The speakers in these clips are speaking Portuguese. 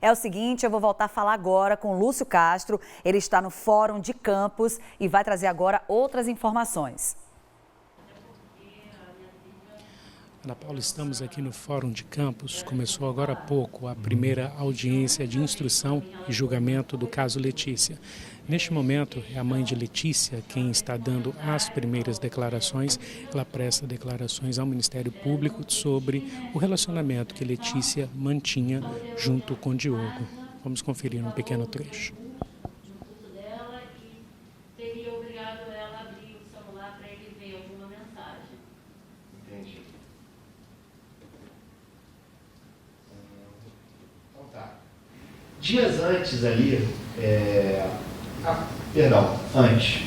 É o seguinte, eu vou voltar a falar agora com o Lúcio Castro. Ele está no Fórum de Campos e vai trazer agora outras informações. Ana Paula, estamos aqui no Fórum de Campos. Começou agora há pouco a primeira audiência de instrução e julgamento do caso Letícia. Neste momento, é a mãe de Letícia quem está dando as primeiras declarações. Ela presta declarações ao Ministério Público sobre o relacionamento que Letícia mantinha junto com Diogo. Vamos conferir um pequeno trecho. Dias antes ali, antes,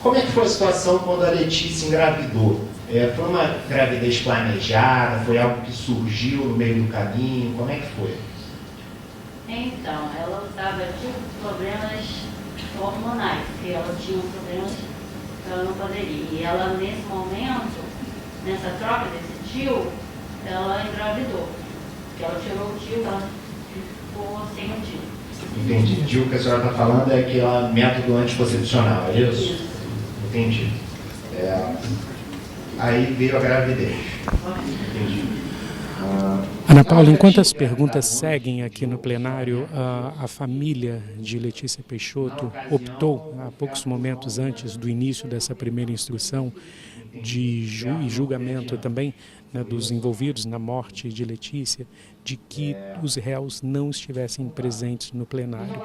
como é que foi a situação quando a Letícia engravidou? Foi uma gravidez planejada? Foi algo que surgiu no meio do caminho? Como é que foi? Então, ela estava com problemas hormonais, porque ela tinha problemas que ela não poderia. E ela, nesse momento, nessa troca desse tio, ela engravidou. Porque ela tirou o tio, ela ficou sem o tio. Entendi. O tio que a senhora está falando é aquele método anticoncepcional, é isso? Isso. Entendi. Aí veio a gravidez. Entendi. Ana Paula, enquanto as perguntas seguem aqui no plenário, a família de Letícia Peixoto optou, há poucos momentos antes do início dessa primeira instrução de julgamento também, né, dos envolvidos na morte de Letícia, de que os réus não estivessem presentes no plenário.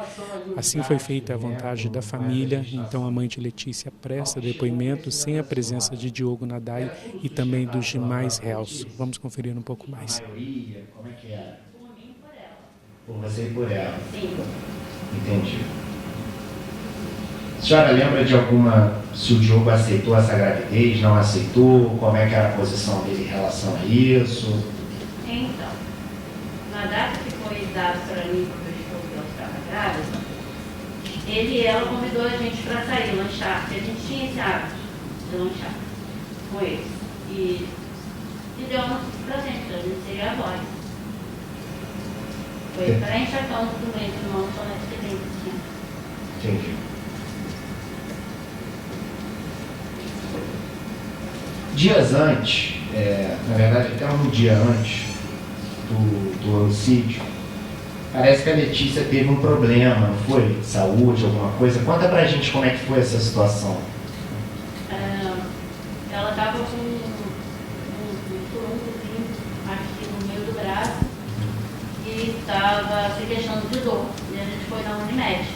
Assim foi feita a vontade da família, então a mãe de Letícia presta depoimento sem a presença de Diogo Nadai e também dos demais réus. Vamos conferir um pouco mais. Como é que era? Por mim e por ela. Por você e por ela? Sim. Entendi. A senhora lembra de se o Diogo aceitou essa gravidez, não aceitou? Como é que era a posição dele em relação a isso? Então, na data que foi dado para mim, porque eu estou que ela estava grávida, ele e ela convidou a gente para sair, lanchar, porque a gente tinha esse hábito de lanchar com eles. E deu uma presente, a gente seria avós. Foi para enxergar um documento, uma lanchonete que tem que tinha. Entendi. Dias antes, na verdade até um dia antes do homicídio, parece que a Letícia teve um problema, não foi? De saúde, alguma coisa. Conta pra gente como é que foi essa situação. Ela estava com um furúnculozinho aqui no meio do braço e estava se queixando de dor. E a gente foi na Unimed.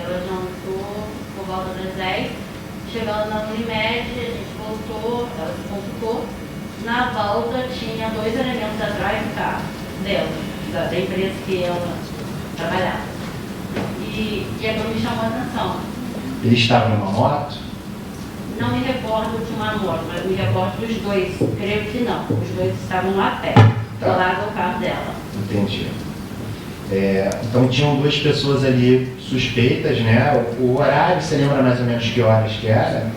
Ela jantou por volta das 10. Chegando na Unimed, a gente voltou, ela se consultou. Na volta tinha 2 elementos atrás do carro dela, da empresa que ela trabalhava. E aquilo me chamou a atenção. Eles estavam numa moto? Não me recordo de uma moto, mas me recordo dos dois. Creio que não. Os dois estavam a pé, do lado do carro dela. Entendi. Então tinham 2 pessoas ali suspeitas, né? O horário, você lembra mais ou menos que horas que era?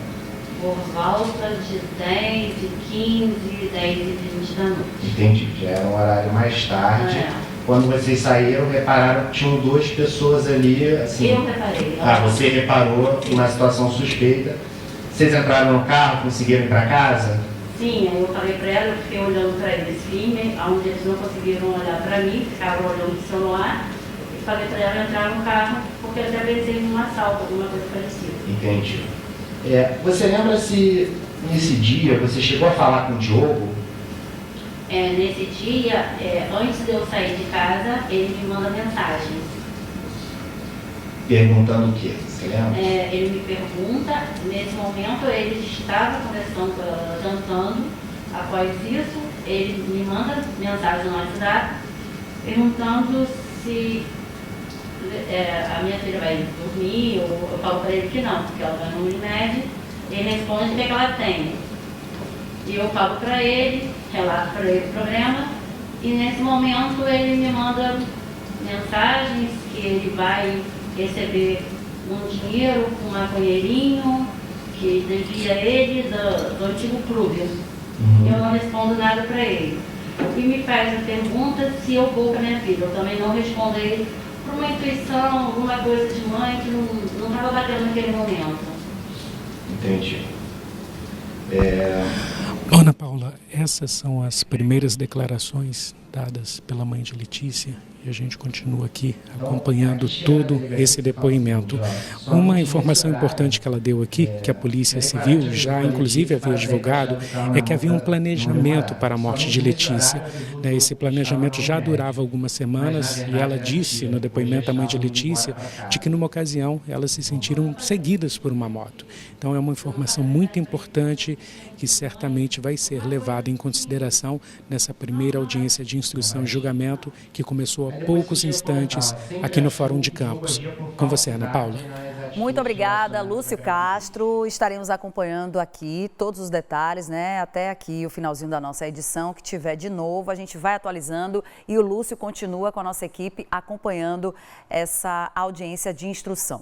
Por volta de 10 e 15, 10 e 20 da noite. Entendi, já era um horário mais tarde. Quando vocês saíram, repararam que tinham 2 pessoas ali, assim... Eu reparei. Você reparou uma situação suspeita. Vocês entraram no carro, conseguiram ir para casa? Sim, aí eu falei para ela, eu fiquei olhando para eles firme, onde eles não conseguiram olhar para mim, ficavam olhando o celular, e falei para ela entrar no carro, porque eu até pensei num assalto, alguma coisa parecida. Entendi. Você lembra se nesse dia você chegou a falar com o Diogo? Nesse dia, antes de eu sair de casa, ele me manda mensagens. Perguntando o quê? Você lembra? Ele me pergunta, nesse momento ele estava conversando com ela, jantando. Após isso, ele me manda mensagem no WhatsApp, perguntando se a minha filha vai dormir, ou eu falo para ele que não, porque ela vai no Unimed. Ele responde o que ela tem. E eu falo para ele, relato para ele o problema, e nesse momento ele me manda mensagens que ele vai receber um dinheiro com um maconheirinho que devia ele do antigo clube. Eu não respondo nada para ele. o que me faz a pergunta se eu vou para minha filha. Eu também não respondo a ele por uma intuição, alguma coisa de mãe que não estava batendo naquele momento. Entendi. Ana Paula, essas são as primeiras declarações dadas pela mãe de Letícia e a gente continua aqui acompanhando todo esse depoimento. Uma informação importante que ela deu aqui, que a Polícia Civil já inclusive havia divulgado, é que havia um planejamento para a morte de Letícia. Esse planejamento já durava algumas semanas e ela disse no depoimento à mãe de Letícia de que numa ocasião elas se sentiram seguidas por uma moto. Então é uma informação muito importante que certamente vai ser levada em consideração nessa primeira audiência de instrução e julgamento que começou há poucos instantes aqui no Fórum de Campos. Com você, Ana Paula. Muito obrigada, Lúcio Castro. Estaremos acompanhando aqui todos os detalhes, até aqui o finalzinho da nossa edição. Que tiver de novo, a gente vai atualizando e o Lúcio continua com a nossa equipe acompanhando essa audiência de instrução.